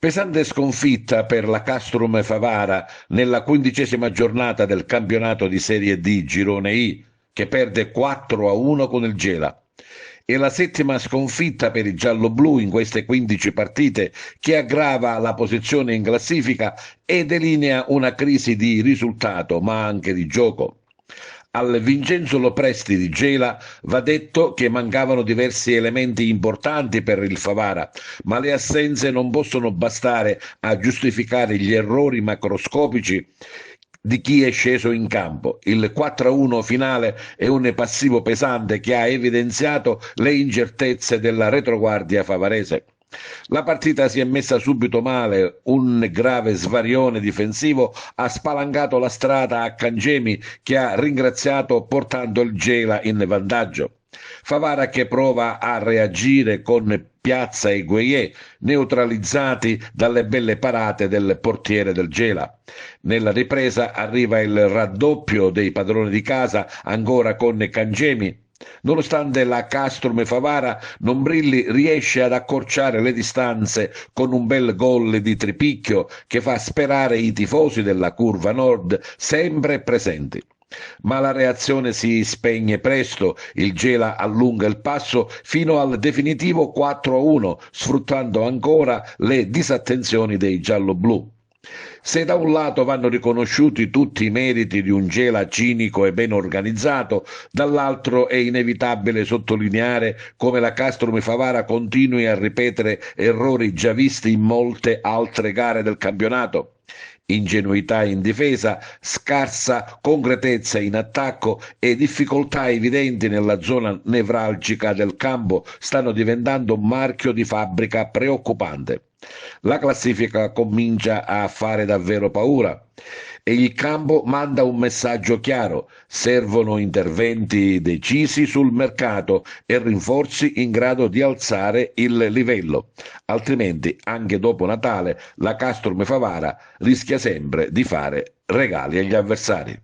Pesante sconfitta per la Castrum Favara nella 15ª giornata del campionato di Serie D Girone I, che perde 4-1 con il Gela. È la settima sconfitta per i gialloblu in queste 15 partite, che aggrava la posizione in classifica e delinea una crisi di risultato, ma anche di gioco. Al Vincenzo Lopresti di Gela va detto che mancavano diversi elementi importanti per il Favara, ma le assenze non possono bastare a giustificare gli errori macroscopici di chi è sceso in campo. Il 4-1 finale è un passivo pesante che ha evidenziato le incertezze della retroguardia favarese. La partita si è messa subito male, un grave svarione difensivo ha spalancato la strada a Cangemi, che ha ringraziato portando il Gela in vantaggio. Favara che prova a reagire con Piazza e Gueye, neutralizzati dalle belle parate del portiere del Gela. Nella ripresa arriva il raddoppio dei padroni di casa, ancora con Cangemi. Nonostante la Castrum Favara non brilli, riesce ad accorciare le distanze con un bel gol di Tripicchio che fa sperare i tifosi della curva nord sempre presenti. Ma la reazione si spegne presto, il Gela allunga il passo fino al definitivo 4-1, sfruttando ancora le disattenzioni dei gialloblu. Se da un lato vanno riconosciuti tutti i meriti di un Gela cinico e ben organizzato, dall'altro è inevitabile sottolineare come la Castrum Favara continui a ripetere errori già visti in molte altre gare del campionato. Ingenuità in difesa, scarsa concretezza in attacco e difficoltà evidenti nella zona nevralgica del campo stanno diventando un marchio di fabbrica preoccupante. La classifica comincia a fare davvero paura e il campo manda un messaggio chiaro: servono interventi decisi sul mercato e rinforzi in grado di alzare il livello, altrimenti anche dopo Natale la Castrum Favara rischia sempre di fare regali agli avversari.